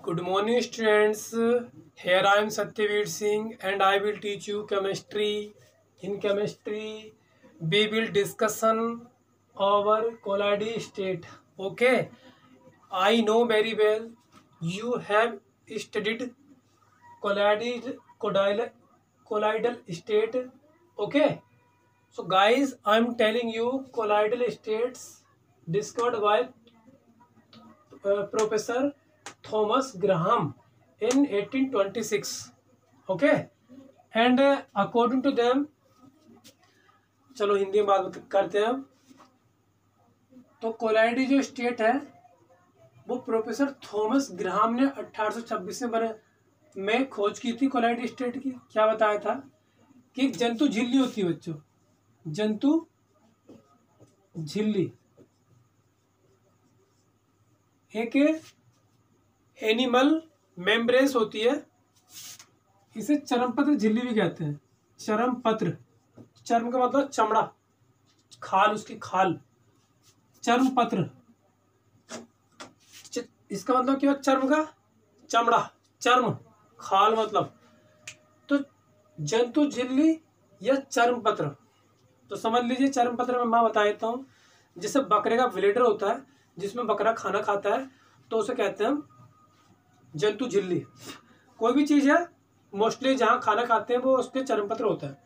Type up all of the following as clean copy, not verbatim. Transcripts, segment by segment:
Good morning, students. Here I am Satyaveer Singh, and I will teach you chemistry. In chemistry, we will discussion our colloidal state. Okay, I know very well you have studied colloidal state. Okay, so guys, I am telling you colloidal states discovered by Professor Thomas Graham in 1826. Okay, and according to them, चलो हिंदी में बात करते हैं हम। तो कोलाइडी जो state है वो प्रोफेसर थॉमस ग्राहम ने 1826 में खोज की थी। कोलाइडी स्टेट की क्या बताया था कि एक जंतु झिल्ली होती है बच्चों, जंतु झिल्ली एक एनिमल मेम्ब्रेन्स होती है, इसे चर्मपत्र झिल्ली भी कहते हैं। चर्मपत्र, चर्म का मतलब चमड़ा, खाल, उसकी खाल, चर्मपत्र। इसका मतलब क्या, चर्म का चमड़ा, चर्म, खाल मतलब। तो जंतु झिल्ली या चर्मपत्र, तो समझ लीजिए चर्मपत्र में मैं बता देता हूँ। जैसे बकरे का ब्लेडर होता है जिसमें बकरा खाना खाता है, तो उसे कहते हैं जंतु झिल्ली। कोई भी चीज़ है मोस्टली जहाँ खाना खाते हैं वो उसके चर्मपत्र होता है।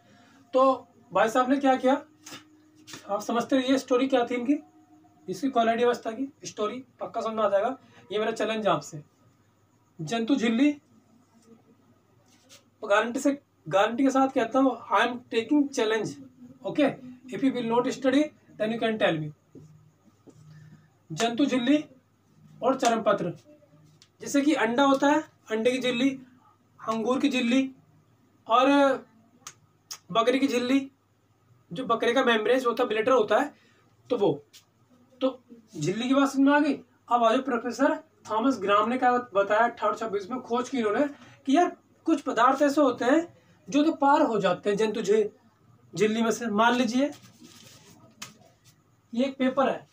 तो भाई साहब ने क्या किया, आप समझते रहिए स्टोरी क्या थी इनकी, इसकी कोलाइडी अवस्था की स्टोरी पक्का समझ में आ जाएगा। ये मेरा चैलेंज आपसे, जंतु झिल्ली, गारंटी के साथ कहता हूँ, I am taking challenge. Okay, if you will not study then you can tell me. जंतु झिल्ली और चर्मपत्र, जैसे कि अंडा होता है, अंडे की झिल्ली, अंगूर की झिल्ली और बकरी की झिल्ली, जो बकरे का मेम्ब्रेन होता है, ब्लेडर होता है, तो वो तो झिल्ली की बात समझ में आ गई। अब आज प्रोफेसर थॉमस ग्राहम ने क्या बताया 1826 में, खोज की इन्होंने कि यार कुछ पदार्थ ऐसे होते हैं जो तो पार हो जाते हैं जंतु झिल्ली में से। मान लीजिए ये एक पेपर है।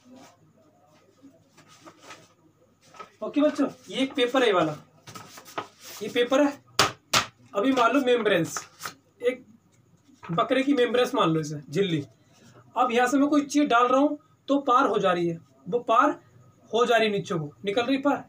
ओके बच्चों, ये एक पेपर है, ये वाला ये पेपर है। अभी मान लो मेम्ब्रेन्स, एक बकरे की मेम्ब्रेन्स मान लो इसे, झिल्ली। अब यहाँ से मैं कोई चीज डाल रहा हूँ तो पार हो जा रही है, वो पार हो जा रही है, नीचे को निकल रही पार।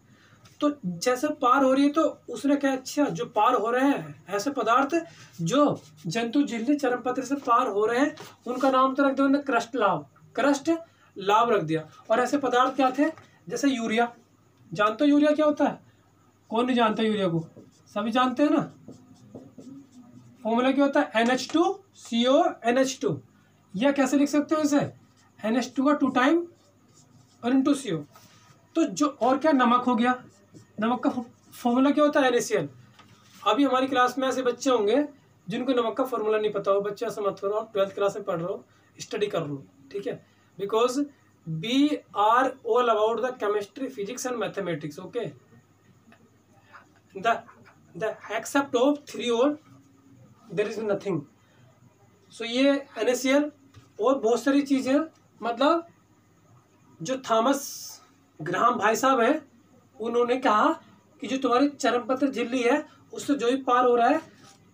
तो जैसे पार हो रही है तो उसने क्या, अच्छा जो पार हो रहे हैं ऐसे पदार्थ जो जंतु झिल्ली चर्मपत्र से पार हो रहे हैं, उनका नाम तो रख दिया उन्होंने क्रस्ट लाभ, क्रस्ट लाभ रख दिया। और ऐसे पदार्थ क्या थे, जैसे यूरिया, जानते हो यूरिया क्या होता है? कौन नहीं जानता यूरिया को, सभी जानते हैं ना। फॉर्मूला क्या होता है, NH2CO NH2, या कैसे लिख सकते हो इसे, NH2 का 2 टाइम और इनटू CO। तो जो और क्या, नमक हो गया, नमक का फॉर्मूला क्या होता है, NaCl। अभी हमारी क्लास में ऐसे बच्चे होंगे जिनको नमक का फॉर्मूला नहीं पता हो, बच्चे ऐसा मत करो, आप 12th क्लास में पढ़ रहे हो, स्टडी कर लो, ठीक है। Because we are all about the chemistry, physics and mathematics. Okay, the except of 3 all there is nothing. So ये NaCl और बहुत सारी चीजें, मतलब जो थॉमस ग्राहम भाई साहब है उन्होंने कहा कि जो तुम्हारी चर्मपत्र झिल्ली है उससे जो भी पार हो रहा है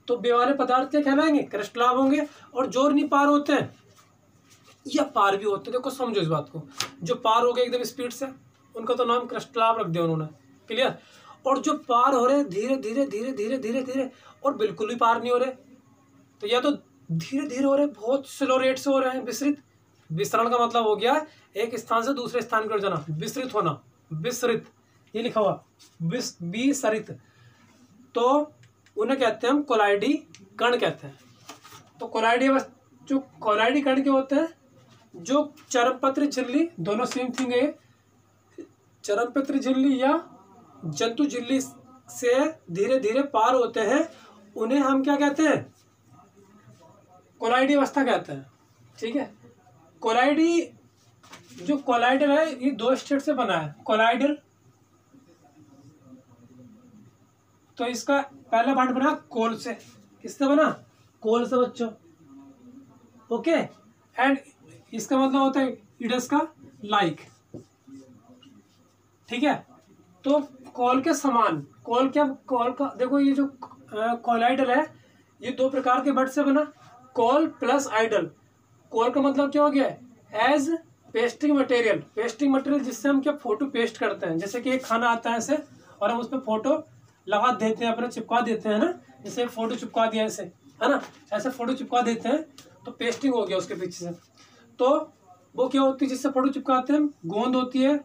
तो बे वाले पदार्थ क्या कहलाएंगे, क्रस्ट लाभ होंगे। और जो नहीं पार होते हैं या पार भी होते, देखो समझो इस बात को, जो पार हो गए एकदम स्पीड से उनका तो नाम क्रस्ट लाभ रख दिया उन्होंने, क्लियर। और जो पार हो रहे धीरे धीरे धीरे धीरे धीरे धीरे और बिल्कुल भी पार नहीं हो रहे, तो या तो धीरे धीरे हो रहे, बहुत स्लो रेट से हो रहे हैं, विसरित। विसरण का मतलब हो गया एक स्थान से दूसरे स्थान पर जाना, विसरित होना, विसरित, ये लिखा हुआ विसरित, तो उन्हें कहते हैं हम कोलाइडी कण कहते हैं। तो कोलाइडी, जो कोलाइडी कण के होते हैं, जो चर्मपत्र झिल्ली, दोनों सेम थिंग है, चर्मपत्र झिल्ली या जंतु झिल्ली से धीरे धीरे पार होते हैं, उन्हें हम क्या कहते हैं, कोलाइडी अवस्था कहते हैं, ठीक है। कोलाइडी, जो कोलाइडर है ये 2 स्टेट से बना है, कोलाइडर। तो इसका पहला पार्ट बना कोल से, किससे बना, कोल से बच्चों। ओके, एंड इसका मतलब होता है इडस का लाइक, ठीक है। तो कॉल के समान, कॉल का देखो, ये जो कॉलाइडल है ये दो प्रकार के बट से बना, कॉल प्लस आइडल। कॉल का मतलब क्या हो गया, as pasting material, pasting material जिससे हम क्या फोटो पेस्ट करते हैं, जैसे कि एक खाना आता है ऐसे और हम उस पर फोटो लगा देते हैं, अपने चिपका देते हैं ना, जैसे फोटो चिपका दिया ऐसे, है ना, ऐसे फोटो चिपका देते हैं तो पेस्टिंग हो गया उसके पीछे से। तो वो क्या होती है जिससे फोटो चिपकाते हैं, गोंद होती है,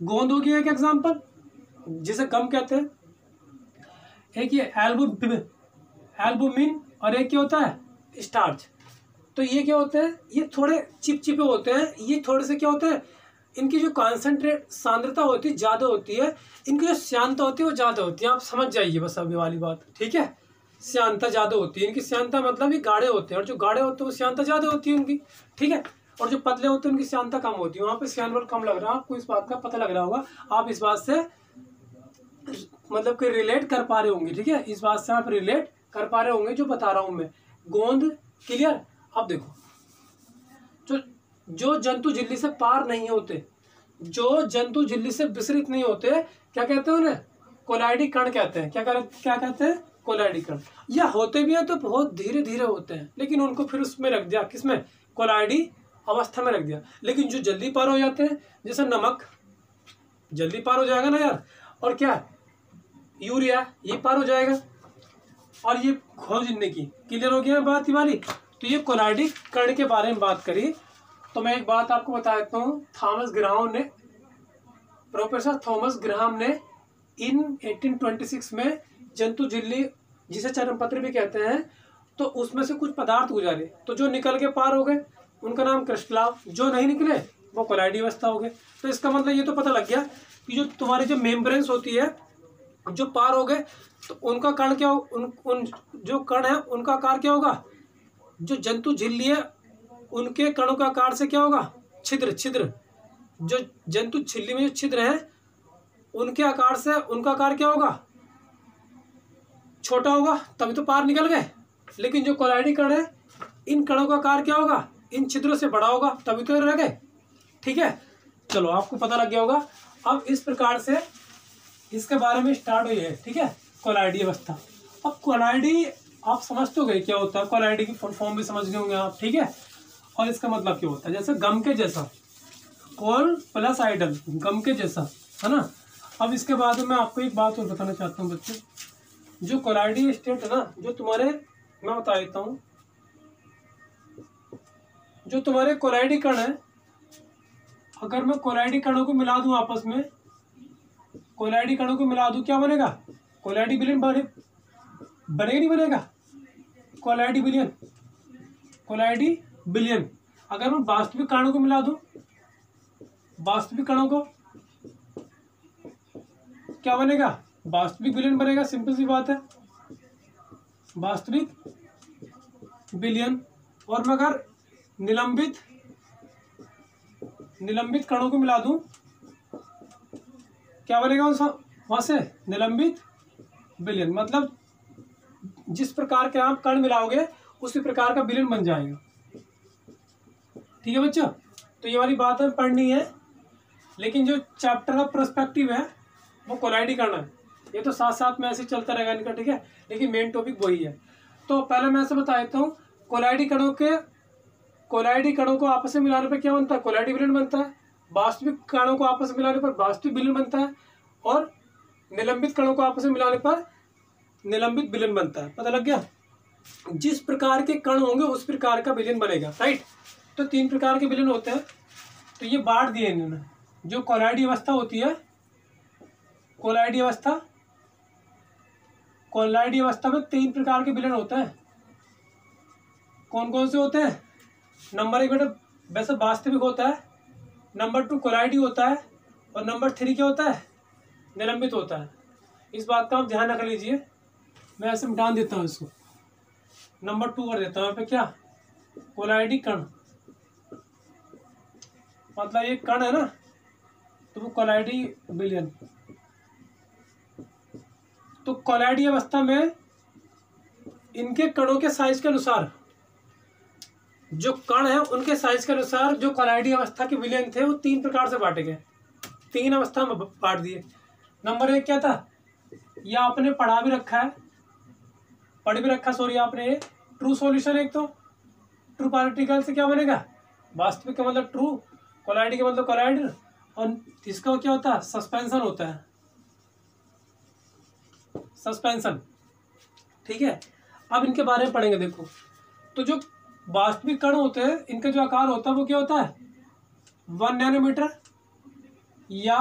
गोंद हो गया एक एग्जाम्पल, जिसे गम कहते हैं। एक ये एल्बुमिन और एक क्या होता है स्टार्च। तो ये क्या होते हैं, ये थोड़े चिपचिपे होते हैं, ये थोड़े से क्या होते हैं, इनकी जो कॉन्सेंट्रेट सांद्रता होती है ज़्यादा होती है, इनकी जो श्यानता होती है वो ज़्यादा होती है। आप समझ जाइए बस अभी वाली बात, ठीक है। श्यानता ज़्यादा होती है इनकी, श्यानता मतलब ये गाढ़े होते हैं, और जो गाढ़े होते हैं वो श्यानता ज़्यादा होती है उनकी, ठीक है। और जो पतले होते हैं उनकी श्यानता कम होती है, वहाँ पे श्यान बल कम लग रहा है, आपको इस बात का पता लग रहा होगा, आप इस बात से मतलब कि रिलेट कर पा रहे होंगे, ठीक है। इस बात से आप रिलेट कर पा रहे होंगे जो बता रहा हूँ मैं। गोंद क्लियर। अब देखो, जो जंतु झिल्ली से पार नहीं होते, जो जंतु झिल्ली से विसरित नहीं होते, क्या कहते हैं उन्हें, कोलाइडी कण कहते हैं। क्या कहते हैं, कोलाइडी कण। या होते भी हैं तो बहुत धीरे धीरे होते हैं, लेकिन उनको फिर उसमें रख दिया, किसमें, कोलाइडी अवस्था में रख दिया। लेकिन जो जल्दी पार हो जाते हैं, जैसे नमक जल्दी पार हो जाएगा ना यार, और क्या यूरिया ये पार हो जाएगा, और ये खोज की क्लियर हो गया बात ये वाली। तो ये कोलाइडी कण के बारे में बात करी। तो मैं एक बात आपको बता देता हूँ, प्रोफेसर थॉमस ग्राहम ने इन 1826 में जंतु झिल्ली, जिसे चर्मपत्र भी कहते हैं, तो उसमें से कुछ पदार्थ गुजारे, तो जो निकल के पार हो गए उनका नाम क्रिस्टलाव, जो नहीं निकले वो कोलाइडी अवस्था हो गए। तो इसका मतलब ये तो पता लग गया कि जो तुम्हारी जो मेम्ब्रेन्स होती है, जो पार हो गए तो उनका कण क्या हो, उन जो कण है उनका आकार क्या होगा, जो जंतु झिल्ली है उनके कणों का आकार से क्या होगा, छिद्र। जो जंतु झिल्ली में जो छिद्र है उनके आकार से उनका आकार क्या होगा, छोटा होगा, तभी तो पार निकल गए। लेकिन जो कोलाइडी कण है इन कणों का आकार क्या होगा, इन छिद्रों से बड़ा होगा, तभी तो रह गए, ठीक है। चलो आपको पता लग गया होगा। अब इस प्रकार से इसके बारे में स्टार्ट हुई है, ठीक है, कोलाइडी अवस्था। अब कोलाइडी आप समझ तो गए क्या होता है, कोलाइडी की फुल फॉर्म भी समझ गए होंगे आप, ठीक है। और इसका मतलब क्या होता है, जैसे गम के जैसा, कॉल प्लस आइडल, गम के जैसा, है ना। अब इसके बाद में मैं आपको एक बात और बताना चाहता हूँ बच्चे, जो कोलाइडी स्टेट है ना, जो तुम्हारे, मैं बता देता हूँ, जो तुम्हारे कोलाइडी कण है, अगर मैं कोलाइडी कणों को मिला दूं आपस में, कोलाइडी कणों को मिला दूं, क्या बनेगा, कोलाइडी विलयन बनेगा नहीं बनेगा, कोलाइडी विलयन। अगर मैं वास्तविक कणों को मिला दूं, वास्तविक कणों को, क्या बनेगा, वास्तविक विलयन बनेगा, सिंपल सी बात है, वास्तविक विलयन। और मैं अगर निलंबित कणों को मिला दूं, क्या बनेगा वहां से, निलंबित विलयन। मतलब जिस प्रकार के आप कण मिलाओगे उसी प्रकार का विलयन बन जाएगा, ठीक है बच्चों। तो ये वाली बात हमें पढ़नी है, लेकिन जो चैप्टर का पर्सपेक्टिव है वो कोलाइडी कण है, ये तो साथ साथ में ऐसे चलता रहेगा इनका, ठीक है, लेकिन मेन टॉपिक वही है। तो पहले मैं ऐसे बता देता हूँ, कोलाइडी कणों को आपस में मिलाने पर क्या बनता है, कोलाइडी विलयन बनता है। वास्तविक कणों को आपस में मिलाने पर वास्तविक विलयन बनता है, और निलंबित कणों को आपस में मिलाने पर निलंबित विलयन बनता है। पता लग गया, जिस प्रकार के कण होंगे उस प्रकार का विलयन बनेगा, राइट। तो 3 प्रकार के विलयन होते हैं, तो ये बांट दिए इन्होंने। जो कोलाइडी अवस्था होती है, कोलाइडी अवस्था में 3 प्रकार के विलयन होते हैं। कौन कौन से होते हैं, नंबर 1 बेटा वैसे वास्तविक होता है, नंबर 2 कोलाइडी होता है, और नंबर 3 क्या होता है, निलंबित होता है। इस बात का आप ध्यान रख लीजिए, मैं ऐसे मिटा देता हूँ इसको, नंबर 2 कर देता हूँ यहाँ पे, क्या, कोलाइडी कण, मतलब ये कण है ना, तो वो कोलाइडी विलयन। तो कोलाइडी अवस्था में इनके कणों के साइज के अनुसार, जो कण है उनके साइज के अनुसार जो कोलाइडी अवस्था के विलयन थे वो 3 प्रकार से बांटे गए, 3 अवस्था में बांट दिए। नंबर 1 क्या था, ये आपने पढ़ा भी रखा है, पढ़ भी रखा सॉरी आपने, ट्रू सॉल्यूशन। एक तो ट्रू पार्टिकल से क्या बनेगा, वास्तविक का मतलब ट्रू, कोलाइड का मतलब कोलाइडर, और इसका क्या होता है, सस्पेंशन होता है, सस्पेंशन। ठीक है, अब इनके बारे में पढ़ेंगे। देखो तो जो वास्तविक कण होते हैं इनका जो आकार होता है वो क्या होता है, 1 नैनोमीटर या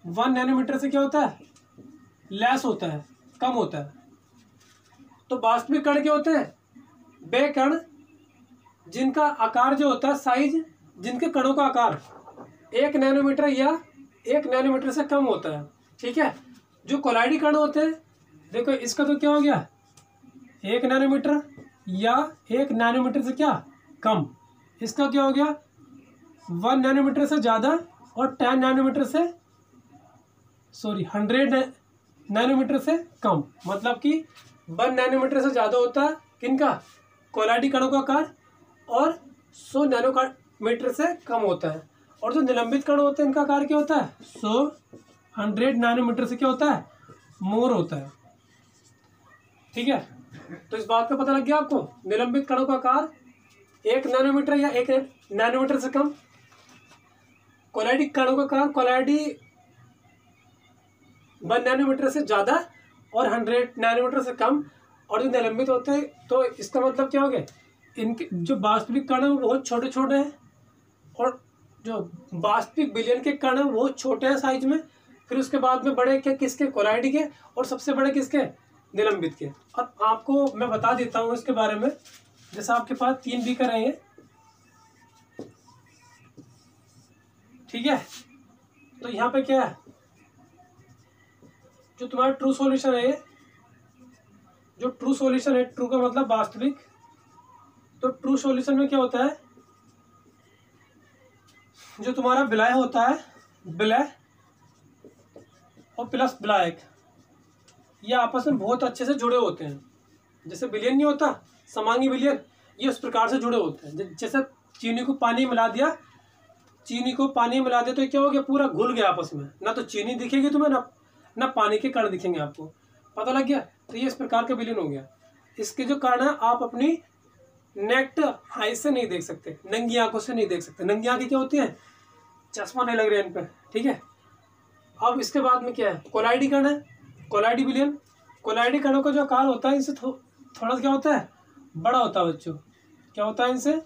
1 नैनोमीटर से क्या होता है, लेस होता है, कम होता है। तो वास्तविक कण क्या होते हैं, वे कण जिनका आकार जो होता है, साइज, जिनके कणों का आकार 1 नैनोमीटर या 1 नैनोमीटर से कम होता है। ठीक है, जो कोलाइडी कण होते हैं, देखो इसका तो क्या हो गया, 1 नैनोमीटर या 1 नैनोमीटर से क्या कम, इसका क्या हो गया 1 नैनोमीटर से ज़्यादा, और 10 नैनोमीटर से 100 नैनोमीटर से कम। मतलब कि 1 नैनोमीटर से ज़्यादा होता है किनका, कोलाइडी कणों का आकार, और 100 नैनोमीटर से कम होता है। और जो निलंबित कण होते हैं इनका आकार क्या होता है, 100 नैनोमीटर से क्या होता है, मोर होता है। ठीक है, तो इस बात का पता लग गया आपको, निलंबित कणों का आकार 1 नैनोमीटर या 1 नैनोमीटर से कम, कोलाइडी कणों का आकार कोलाइडी 1 नैनोमीटर से ज़्यादा और 100 नैनोमीटर से कम, और जो निलंबित होते हैं, तो इसका मतलब क्या हो गया, इनके जो वास्तविक कण है वो बहुत छोटे छोटे हैं, और जो वास्तविक बिलियन के कण है वो बहुत छोटे हैं साइज में, फिर उसके बाद में बड़े के किसके, कोलाइडी के, और सबसे बड़े किसके, निलंबित के। अब आपको मैं बता देता हूँ इसके बारे में। जैसे आपके पास 3 बीकर हैं ये, ठीक है, तो यहाँ पे क्या है, जो तुम्हारा ट्रू सॉल्यूशन है, जो ट्रू सॉल्यूशन है, ट्रू का मतलब वास्तविक, तो ट्रू सॉल्यूशन में क्या होता है, जो तुम्हारा विलय होता है, विलय और प्लस विलायक, ये आपस में बहुत अच्छे से जुड़े होते हैं। जैसे विलयन नहीं होता, समांगी विलयन, ये उस प्रकार से जुड़े होते हैं। जैसे चीनी को पानी मिला दिया, चीनी को पानी मिला दिया तो क्या हो गया, पूरा घुल गया आपस में, ना तो चीनी दिखेगी तुम्हें, ना पानी के कण दिखेंगे आपको, पता लग गया। तो ये इस प्रकार का विलयन हो गया। इसके जो कण है आप अपनी नेक्ट आई से नहीं देख सकते, नंगी आंखों से नहीं देख सकते। नंगी आंखें क्या होती हैं, चश्मा नहीं लग रहा है इन पर। ठीक है, अब इसके बाद में क्या है, कोलाइडी कण है, कोलाइडी विलयन। कोलाइडी कणों का जो आकार होता है इनसे थोड़ा क्या होता है, बड़ा होता है बच्चों। क्या होता है, इनसे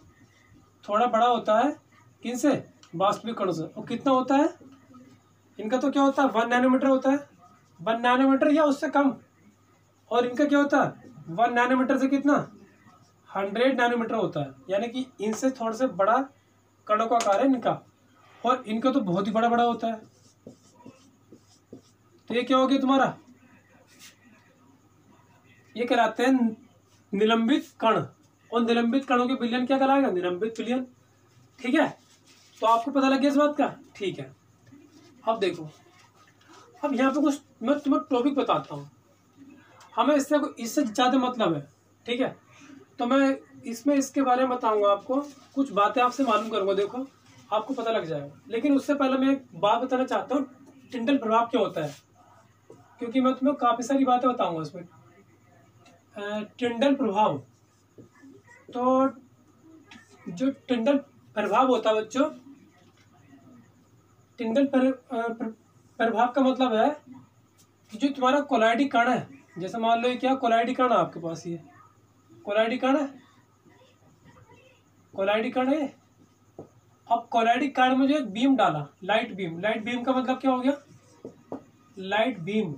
थोड़ा बड़ा होता है, किनसे, वास्तविक कणों से। और कितना होता है इनका, तो क्या होता है 1 नैनोमीटर होता है, 1 नैनोमीटर या उससे कम। और इनका क्या होता है 1 नैनोमीटर से कितना, 100 नैनोमीटर होता है। यानी कि इनसे थोड़ा से बड़ा कणों का आकार है इनका, और इनका तो बहुत ही बड़ा बड़ा होता है। तो ये क्या हो गया तुम्हारा, ये कहलाते हैं निलंबित कण। और निलंबित कणों के विलयन क्या कहलाएगा, निलंबित विलयन। ठीक है, तो आपको पता लग गया इस बात का। ठीक है, अब देखो, अब यहाँ पे कुछ मैं तुम्हें टॉपिक बताता हूँ, हमें इससे ज़्यादा मतलब है। ठीक है, तो मैं इसमें इसके बारे में बताऊंगा आपको, कुछ बातें आपसे मालूम करूंगा, देखो आपको पता लग जाएगा। लेकिन उससे पहले मैं एक बात बताना चाहता हूँ, टिंडल प्रभाव क्या होता है, क्योंकि मैं तुम्हें काफ़ी सारी बातें बताऊंगा इसमें। टिंडल प्रभाव, तो जो टिंडल प्रभाव होता है बच्चों, टिंडल प्रभाव का मतलब है कि जो तुम्हारा कोलाइडी कण है, जैसे मान लो ये क्या कोलाइडी कण है आपके पास, ये कोलाइडी कण है, कोलाइडी कण है। अब कोलाइडी कण में जो एक बीम डाला, लाइट बीम, लाइट बीम का मतलब क्या हो गया, लाइट बीम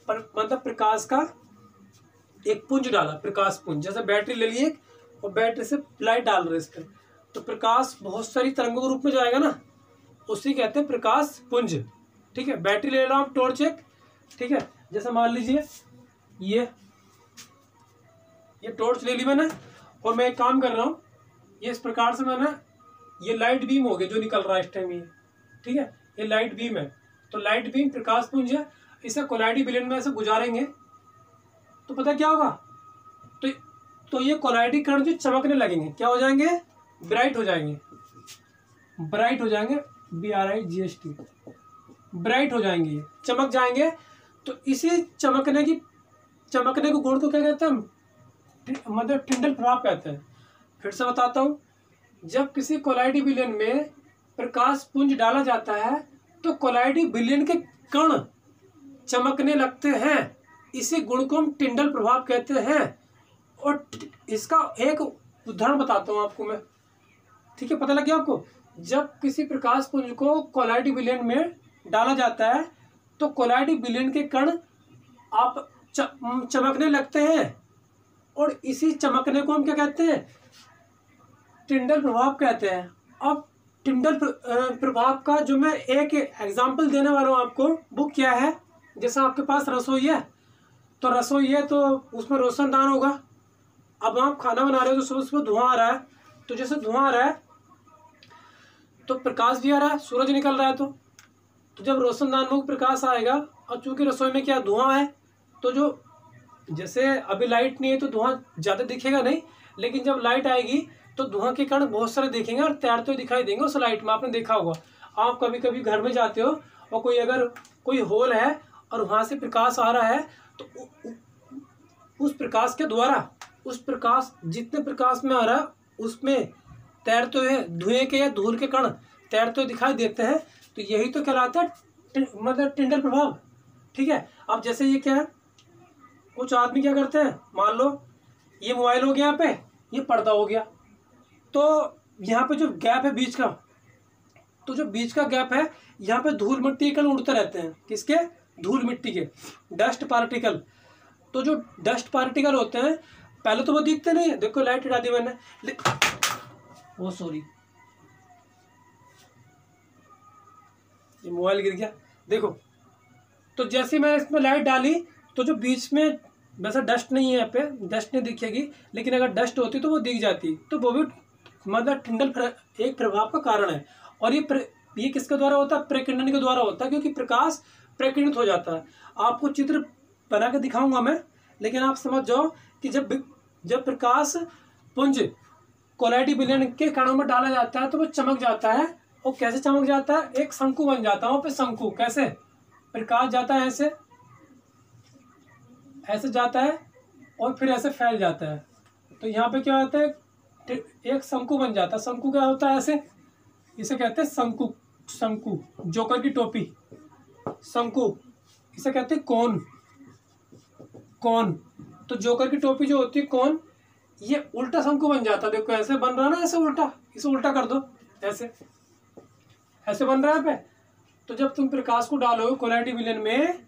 पर मतलब प्रकाश का एक पुंज डाला, प्रकाश पुंज। जैसे बैटरी ले लिए और बैटरी से लाइट डाल रहे इस पर, तो प्रकाश बहुत सारी तरंगों के रूप में जाएगा ना, उसी कहते हैं प्रकाश पुंज। ठीक है, बैटरी ले लो आप, टॉर्च एक, ठीक है, जैसे मान लीजिए ये टॉर्च ले ली मैंने, और मैं एक काम कर रहा हूँ, ये इस प्रकार से मैंने, ये लाइट बीम हो गया जो निकल रहा है इस टाइम ये। ठीक है, ये लाइट बीम है, तो लाइट बीम प्रकाश पुंज है, इसे कोलाइडी विलयन में ऐसे गुजारेंगे तो पता क्या होगा, तो ये कोलाइडी कण जो चमकने लगेंगे, क्या हो जाएंगे, ब्राइट हो जाएंगे, ब्राइट हो जाएंगे, BRIGHT, ब्राइट हो जाएंगे, चमक जाएंगे। तो इसी चमकने को गुण को क्या कहते हैं, मतलब टिंडल प्रभाव कहते हैं। फिर से बताता हूँ, जब किसी कोलाइडी विलयन में प्रकाश पुंज डाला जाता है तो कोलाइडी विलयन के कण चमकने लगते हैं, इसी गुण को हम टिंडल प्रभाव कहते हैं। और इसका एक उदाहरण बताता हूँ आपको मैं, ठीक है, पता लग गया आपको। जब किसी प्रकाश पुंज को कोलाइडी विलयन में डाला जाता है तो कोलाइडी विलयन के कण आप चमकने लगते हैं, और इसी चमकने को हम क्या कहते हैं, टिंडल प्रभाव कहते हैं। अब टिंडल प्रभाव का जो मैं एक एग्जाम्पल देने वाला हूँ आपको, वो क्या है, जैसे आपके पास रसोई है, तो रसोई है तो उसमें रोशनदान होगा। अब आप खाना बना रहे हो तो सुबह सुबह धुआं आ रहा है, तो जैसे धुआं आ रहा है तो प्रकाश भी आ रहा है, सूरज निकल रहा है, तो जब रोशनदान में प्रकाश आएगा, और चूंकि रसोई में क्या धुआं है, तो जो जैसे अभी लाइट नहीं है तो धुआं ज़्यादा दिखेगा नहीं, लेकिन जब लाइट आएगी तो धुआं के कण बहुत सारे दिखेंगे और तैरते हुए दिखाई देंगे उस लाइट में। आपने देखा होगा, आप कभी कभी घर में जाते हो और अगर कोई होल है और वहाँ से प्रकाश आ रहा है, तो उस प्रकाश के द्वारा, उस प्रकाश जितने प्रकाश में आ रहा है उसमें तैरते हुए धुएं के या धूल के कण तैरते हुए दिखाई देते हैं। तो यही तो कहलाता है मतलब टिंडल प्रभाव, ठीक है। अब जैसे ये क्या है, कुछ आदमी क्या करते हैं, मान लो ये मोबाइल हो गया, यहाँ पे ये पर्दा हो गया, तो यहाँ पे जो गैप है बीच का, तो जो बीच का गैप है यहाँ पे धूल मिट्टी के कण उड़ते रहते हैं। किसके, धूल मिट्टी के, डस्ट पार्टिकल। तो जो डस्ट पार्टिकल होते हैं पहले तो वो दिखते नहीं है, देखो लाइट हटा दी मैंने, वो सॉरी ये मोबाइल गिर गया, देखो। तो जैसे मैंने इसमें लाइट डाली तो जो बीच में, वैसा डस्ट नहीं है, यहाँ पे डस्ट नहीं दिखेगी, लेकिन अगर डस्ट होती तो वो दिख जाती, तो वो भी मतलब टिंडल एक प्रभाव का कारण है। और ये किसके द्वारा होता है, प्रकीर्णन के द्वारा होता है, क्योंकि प्रकाश प्रकीर्णित हो जाता है। आपको चित्र बना के दिखाऊंगा मैं, लेकिन आप समझ जाओ कि जब प्रकाश पुंज कोलाइडी विलयन के कणों में डाला जाता है तो वो चमक जाता है। और कैसे चमक जाता है, एक शंकु बन जाता है वहाँ पे। शंकु कैसे, प्रकाश जाता है ऐसे जाता है और फिर ऐसे फैल जाता है, तो यहाँ पे क्या होता है, एक शंकु बन जाता है। शंकु क्या होता है, ऐसे, इसे कहते हैं शंकु, जोकर की टोपी, शंकु। इसे कहते हैं कोन। तो जोकर की टोपी जो होती है कोन, ये उल्टा शंकु बन जाता है। देखो ऐसे बन रहा है ना, ऐसे उल्टा, इसे उल्टा कर दो, ऐसे बन रहा है पे। तो जब तुम प्रकाश को डालोगे कोलाइडी विलयन में,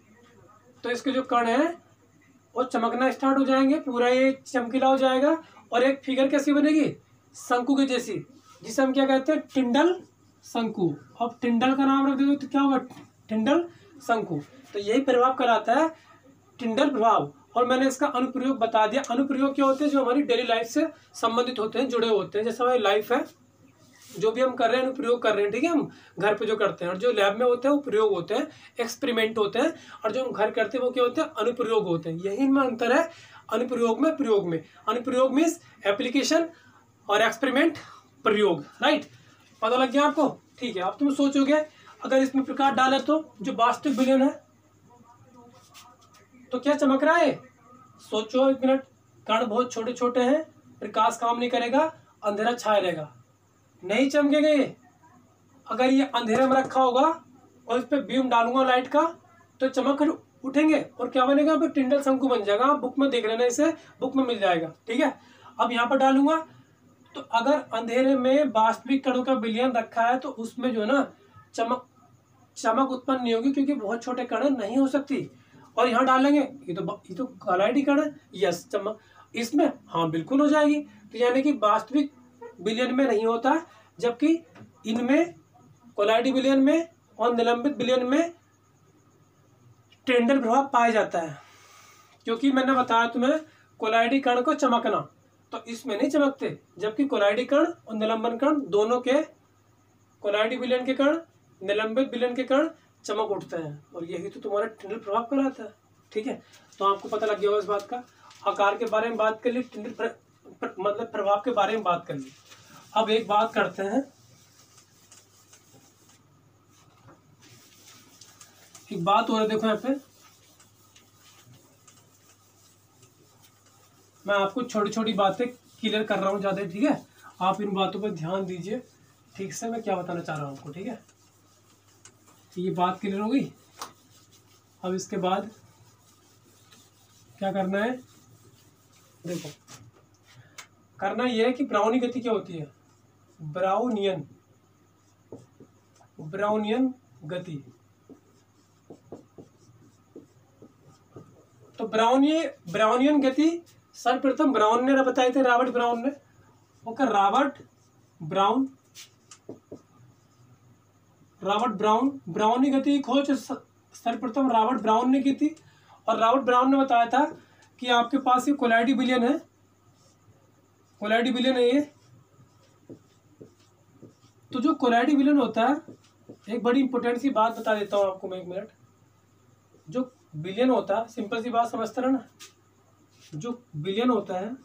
तो इसके जो कण है वो चमकना स्टार्ट हो जाएंगे, पूरा ये चमकीला हो जाएगा, और एक फिगर कैसी बनेगी, शंकु के जैसी, जिसे हम क्या कहते हैं, टिंडल शंकु। अब टिंडल का नाम रख दोगे तो क्या होगा, टिंडल शंकु। तो यही प्रभाव कहलाता है टिंडल प्रभाव। और मैंने इसका अनुप्रयोग बता दिया। अनुप्रयोग क्या होते हैं, जो हमारी डेली लाइफ से संबंधित होते हैं, जुड़े होते हैं। जैसे हमारी लाइफ है, जो भी हम कर रहे हैं अनुप्रयोग कर रहे हैं, ठीक है, हम घर पे जो करते हैं, और जो लैब में होते हैं वो प्रयोग होते हैं, एक्सपेरिमेंट होते हैं, और जो हम घर करते हैं वो क्या होते हैं, अनुप्रयोग होते हैं। यही में अंतर है अनुप्रयोग में प्रयोग में। अनुप्रयोग मीन्स एप्लीकेशन और एक्सपेरिमेंट प्रयोग, राइट। पता लग गया आपको, ठीक है। अब तुम सोचोगे अगर इसमें प्रकाश डाले तो जो वास्तविक विलयन है तो क्या चमक रहा है, सोचो एक मिनट। कण बहुत छोटे छोटे हैं, प्रकाश काम नहीं करेगा, अंधेरा छाया रहेगा, नहीं चमकेगा ये। अगर ये अंधेरे में रखा होगा और इस पर बीम डालूंगा लाइट का तो चमक उठेंगे, और क्या बनेगा, यहाँ पे टिंडल शंकु बन जाएगा। आप बुक में देख लेना, इसे बुक में मिल जाएगा, ठीक है। अब यहाँ पर डालूंगा तो अगर अंधेरे में वास्तविक कणों का विलयन रखा है तो उसमें जो है ना चमक उत्पन्न नहीं होगी, क्योंकि बहुत छोटे कण नहीं हो सकती। और यहाँ डालेंगे, ये तो कोलाइडी कण है, यस चमक इसमें, हाँ बिल्कुल हो जाएगी। तो यानी कि वास्तविक विलयन में नहीं होता, जबकि इनमें कोलाइडी विलयन में और निलंबित विलयन में टिंडल प्रभाव पाया जाता है। क्योंकि मैंने बताया तुम्हें कोलाइडी कण को चमकना, तो इसमें नहीं चमकते, जबकि कोलाइडी कण और निलंबन कण दोनों के, कोलाइडी विलयन के कण, निलंबित विलयन के कण चमक उठते हैं, और यही तो तुम्हारा टिंडल प्रभाव कहलाता है, ठीक है। तो आपको पता लग गया होगा इस बात का। आकार के बारे में बात कर ली, टिंडल मतलब प्रभाव के बारे में बात कर ली। अब एक बात करते हैं, एक बात हो रहा है, देखो यहाँ पे मैं आपको छोटी छोटी बातें क्लियर कर रहा हूँ ज़्यादा, ठीक है। आप इन बातों पर ध्यान दीजिए ठीक से, मैं क्या बताना चाह रहा हूँ आपको, ठीक है। ये बात क्लियर हो गई। अब इसके बाद क्या करना है, देखो करना ये है कि ब्राउनी गति क्या होती है, ब्राउनियन गति। तो ब्राउनियन गति सर्वप्रथम ब्राउन ने बताए थे, रॉबर्ट ब्राउन ने। ओके, रॉबर्ट ब्राउन ब्राउनी गति की खोज सर्वप्रथम रॉबर्ट ब्राउन ने की थी। और रॉबर्ट ब्राउन ने बताया था कि आपके पास ये कोलाइडी विलियन है, ये। तो जो कोलाइडी विलियन होता है, एक बड़ी इंपॉर्टेंट सी बात बता देता हूँ आपको मैं, 1 मिनट। जो बिलियन होता है, सिंपल सी बात समझते रहे ना, जो बिलियन होता है,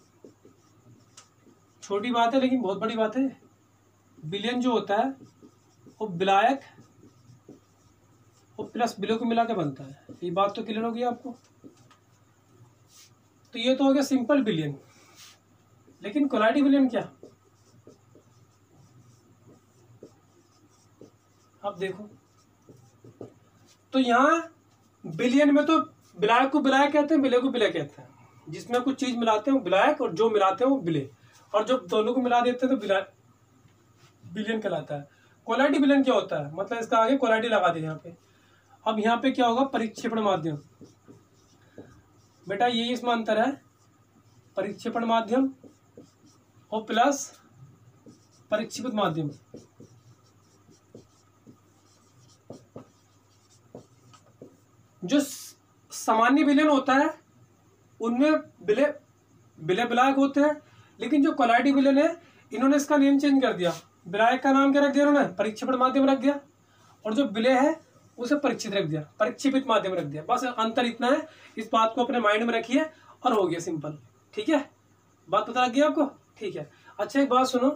छोटी बात है लेकिन बहुत बड़ी बात है। बिलियन जो होता है वो विलायक और प्लस विलों को मिला के बनता है। ये बात तो क्लियर होगी आपको। तो ये तो हो गया सिंपल बिलियन। लेकिन कोलाइडी बिलियन क्या, आप देखो तो यहाँ बिलियन में तो विलायक को विलायक कहते हैं, विलय को विलय कहते हैं। जिसमें कुछ चीज मिलाते हैं वो विलायक, और जो मिलाते हैं वो विलय, और जो दोनों को मिला देते हैं तो बिलियन कहलाता है। कोलाइडी बिलियन क्या होता है, मतलब इसका आगे कोलाइडी लगा दे यहाँ पे। अब यहाँ पे क्या होगा, परिक्षेपण माध्यम। बेटा ये इसमें अंतर है, परिक्षेपण माध्यम और प्लस परिक्षेपित माध्यम। जो सामान्य विलयन होता है उनमें विलय विलायक होते हैं, लेकिन जो कोलाइडी विलयन है इन्होंने इसका नेम चेंज कर दिया। विलायक का नाम क्या रख दिया इन्होंने, परिक्षेपण माध्यम रख दिया, और जो विलय है उसे परिक्षित रख दिया, परिक्षेपित माध्यम रख दिया। बस अंतर इतना है, इस बात को अपने माइंड में रखिए और हो गया सिंपल, ठीक है। बात पता लग गई आपको, ठीक है। अच्छा एक बात सुनो,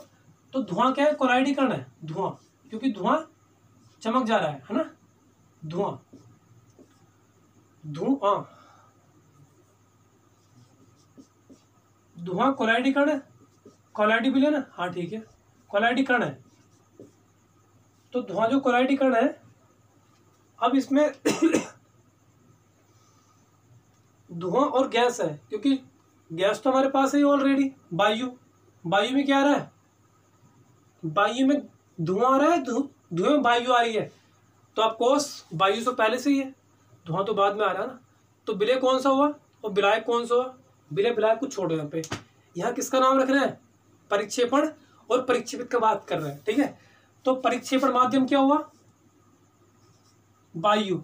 तो धुआं क्या है, कोलाइडी कण है धुआं, क्योंकि धुआं चमक जा रहा है ना, धुआं कोलाइडी कण है, कोलाइडी विलयन है, हाँ ठीक है, कोलाइडी कण है। तो धुआं जो कोलाइडी कण है, अब इसमें धुआं और गैस है, क्योंकि गैस तो हमारे पास है ऑलरेडी, वायु में क्या आ रहा है, वायु में धुआं आ रहा है, धुएं में वायु आ रही है। तो ऑफकोर्स वायु तो पहले से ही है, धुआं तो बाद में आ रहा है ना। तो विलय कौन सा हुआ और विलायक कौन सा हुआ, विलायक को छोड़ो यहाँ पे। यहाँ किसका नाम रख रहे हैं, परिक्षेपण और परिक्षेपित का बात कर रहे हैं, ठीक है। तो परिक्षेपण माध्यम क्या हुआ, वायु,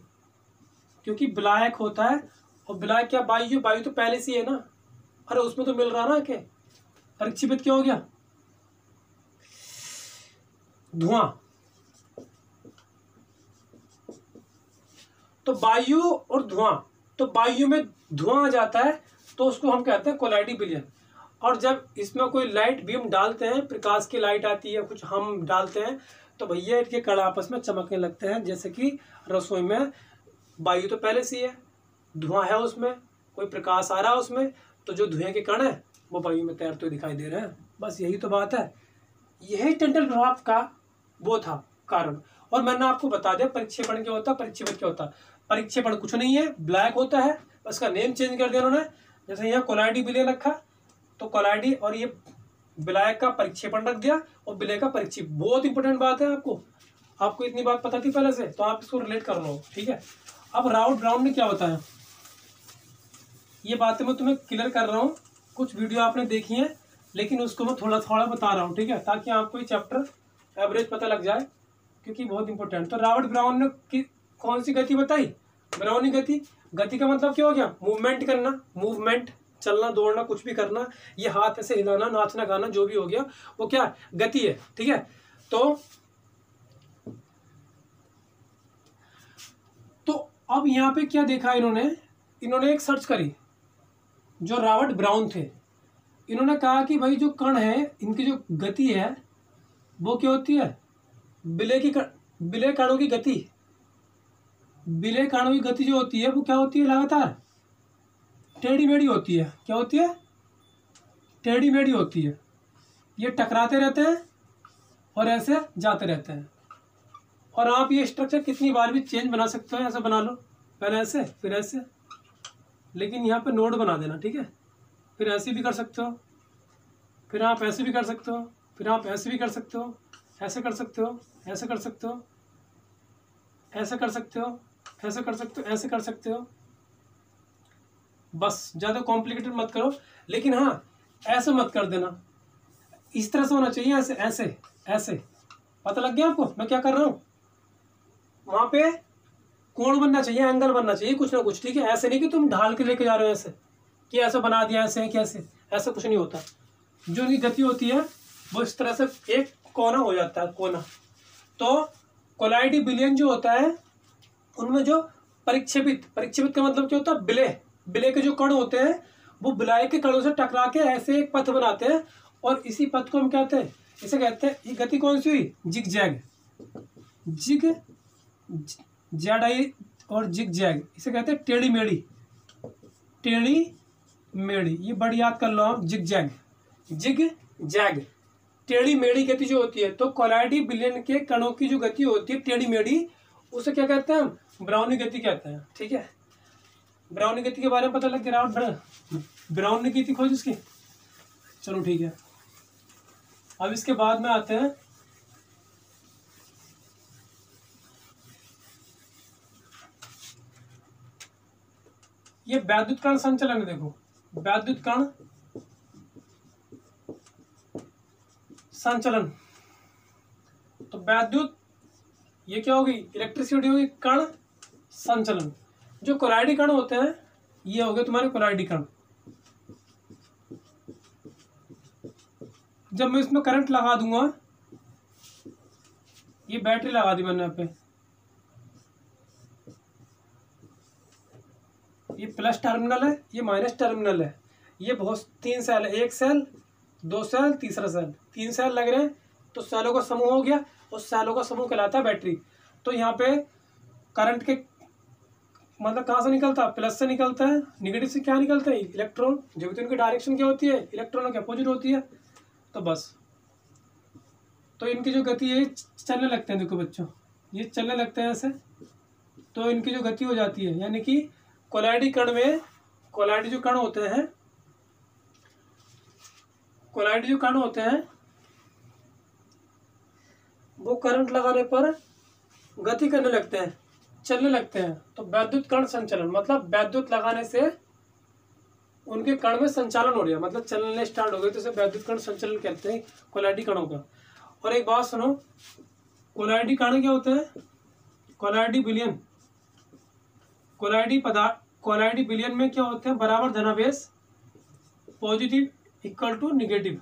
क्योंकि विलायक होता है, और विलायक क्या, वायु तो पहले से है ना, अरे उसमें तो मिल रहा ना के। परिक्षेपित क्या हो गया, धुआं। तो वायु और धुआं, तो वायु में धुआं आ जाता है तो उसको हम कहते हैं कोलाइडी विलयन। और जब इसमें कोई लाइट बीम डालते हैं, प्रकाश की लाइट आती है, कुछ हम डालते हैं, तो भैया इनके कण आपस में चमकने लगते हैं। जैसे कि रसोई में वायु तो पहले से है, धुआं है, उसमें कोई प्रकाश आ रहा है उसमें, तो जो धुएं के कण है वो वायु में तैरते हुए दिखाई दे रहे हैं। बस यही तो बात है, यही टेंटल प्रभाव का वो था कारण। और मैंने आपको बता दिया परिक्षेपण क्या होता है, परिक्षेपित क्या होता है। परिक्षेपण कुछ नहीं है, ब्लैक होता है, उसका नेम चेंज कर दिया उन्होंने। जैसे यहाँ कोलाइडी विलय रखा, तो कोलाइडी और ये विलायक का परिक्षेपण रख दिया, और विलय का परिक्षेप। बहुत इंपॉर्टेंट बात है, आपको इतनी बात पता थी पहले से, तो आप इसको रिलेट कर लो, ठीक है। अब रॉबर्ट ब्राउन ने क्या बताया, ये बातें मैं तुम्हें क्लियर कर रहा हूँ, कुछ वीडियो आपने देखी है, लेकिन उसको मैं थोड़ा थोड़ा बता रहा हूँ, ठीक है, ताकि आपको ये चैप्टर एवरेज पता लग जाए, क्योंकि बहुत इंपॉर्टेंट। तो रॉबर्ट ब्राउन ने कौन सी गति बताई, ब्राउनी गति। गति का मतलब क्या हो गया, मूवमेंट करना, मूवमेंट, चलना दौड़ना कुछ भी करना, ये हाथ ऐसे हिलाना, नाचना गाना जो भी हो गया वो क्या गति है, ठीक है। तो अब यहाँ पे क्या देखा इन्होंने एक सर्च करी, जो रॉबर्ट ब्राउन थे, इन्होंने कहा कि भाई जो कण है इनकी जो गति है वो क्या होती है, विलय कणों की गति, विलय कणों की गति जो होती है वो क्या होती है, लगातार टेढ़ी मेढ़ी होती है। क्या होती है, टेढ़ी मेढ़ी होती है। ये टकराते रहते हैं और ऐसे जाते रहते हैं। और आप ये स्ट्रक्चर कितनी बार भी चेंज बना सकते हो। ऐसे बना लो, पहले ऐसे फिर ऐसे, लेकिन यहाँ पे नोड बना देना, ठीक है। फिर ऐसे भी कर सकते हो, फिर आप ऐसे भी कर सकते हो, फिर आप ऐसे भी कर सकते हो, ऐसे कर सकते हो, ऐसे कर सकते हो, ऐसे कर सकते हो, ऐसे कर सकते हो, ऐसे कर सकते हो। बस ज़्यादा कॉम्प्लिकेटेड मत करो, लेकिन हाँ ऐसे मत कर देना, इस तरह से होना चाहिए, ऐसे ऐसे ऐसे। पता लग गया आपको मैं क्या कर रहा हूँ। वहाँ पे कोण बनना चाहिए, एंगल बनना चाहिए कुछ ना कुछ, ठीक है। ऐसे नहीं कि तुम ढाल के लेके जा रहे हो ऐसे कि ऐसे बना दिया ऐसे कैसे, ऐसा कुछ नहीं होता। जो उनकी गति होती है वो इस तरह से एक कोना हो जाता है, कोना। तो कोलाइडी विलयन जो होता है उनमें जो परिक्षेपित का मतलब क्या होता है, विलय के जो कण होते हैं वो विलय के कणों से टकरा के ऐसे एक पथ बनाते हैं, और इसी पथ को हम कहते हैं, इसे कहते हैं, ये गति कौन सी हुई, जिग जैग, जेड आई और जिग जैग, इसे कहते हैं टेढ़ी मेढ़ी, टेढ़ी मेढ़ी। ये बड़ी याद कर लो आप, जिग जैग, टेढ़ी मेढ़ी गति जो होती है। तो कोलाइडी विलयन के कणों की जो गति होती है टेढ़ी मेढ़ी, उसे क्या कहते हैं, ब्राउनी गति कहते हैं, ठीक है। ब्राउनी गति के बारे में पता लग गया, ब्राउनी गति खोज इसकी, चलो ठीक है। अब इसके बाद में आते हैं ये वैद्युत कण संचलन। देखो वैद्युत कण संचलन, तो वैद्युत ये क्या होगी, इलेक्ट्रिसिटी होगी, कण संचलन। जो कोलाइडी कण होते हैं ये हो गए तुम्हारे कोलाइडी कण। जब मैं इसमें करंट लगा दूंगा, ये बैटरी लगा दी मैंने यहाँ पे, ये प्लस टर्मिनल है, ये माइनस टर्मिनल है। ये बहुत 3 सेल है, 1 सेल 2 सेल तीसरा सेल, 3 सेल लग रहे हैं, तो सेलों का समूह हो गया, और सेलों का समूह कहलाता है बैटरी। तो यहाँ पे करंट के मतलब कहाँ से निकलता है, प्लस से निकलता है, निगेटिव से क्या निकलता है, इलेक्ट्रॉन। जब तो इनकी डायरेक्शन क्या होती है, इलेक्ट्रॉनों की अपोजिट होती है। तो बस, तो इनकी जो गति है चलने लगते हैं, देखो बच्चों ये चलने लगते हैं ऐसे, तो इनकी जो गति हो जाती है, यानी कि कोलाइडी कण में, कोलाइडी जो कण होते हैं, कोलाइडी जो कण होते हैं वो करंट लगाने पर गति करने लगते हैं, चलने लगते हैं। तो वैद्युत कण संचलन मतलब वैद्युत लगाने से उनके कण में संचालन हो रहा है, मतलब चलने स्टार्ट हो गए, तो इसे वैद्युत कण संचलन कहते हैं कोलाइडी कणों का। और एक बात सुनो, कोलाइडी कण क्या होते हैं, कोलाइडी विलयन, कोलाइडी विलयन में क्या होते हैं, बराबर धनावेश, positive equal to negative.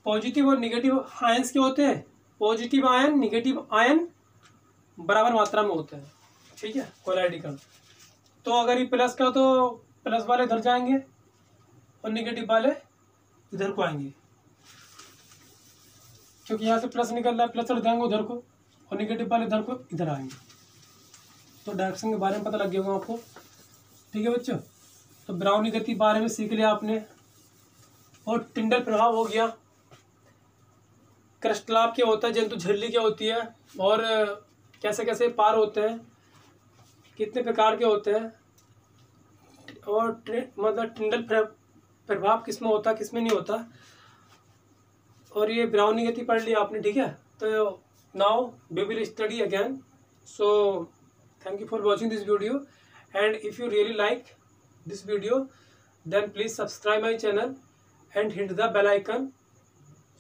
Positive और निगेटिव आयंस क्या होते हैं, पॉजिटिव आयन निगेटिव आयन बराबर मात्रा में होते हैं, ठीक है, कोलाइडी कण। तो अगर ये प्लस का, तो प्लस वाले इधर जाएंगे और निगेटिव वाले इधर को आएंगे, क्योंकि यहाँ से प्लस निकल रहा है, प्लस वाले जाएंगे उधर को, और निगेटिव वाले इधर को इधर आएंगे। तो डायरेक्शन के बारे में पता लग गया होगा आपको, ठीक है बच्चों। तो ब्राउनी गति बारे में सीख लिया आपने, और टिंडल प्रभाव हो गया, क्रिस्टलाप क्या होता है, जंतु झिल्ली क्या होती है, और कैसे कैसे पार होते हैं, कितने प्रकार के होते हैं, और मतलब टिंडल प्रभाव किसमें होता है किसमें नहीं होता, और ये ब्राउनी गति पढ़ लिया आपने, ठीक है। तो now we will study again. So thank you for watching this video, and if you really like this video then please subscribe my channel and hit the bell icon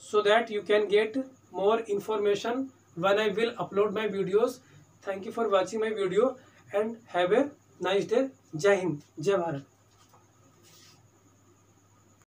so that you can get more information when I will upload my videos. Thank you for watching my video and have a nice day. Jai Hind, Jai Bharat.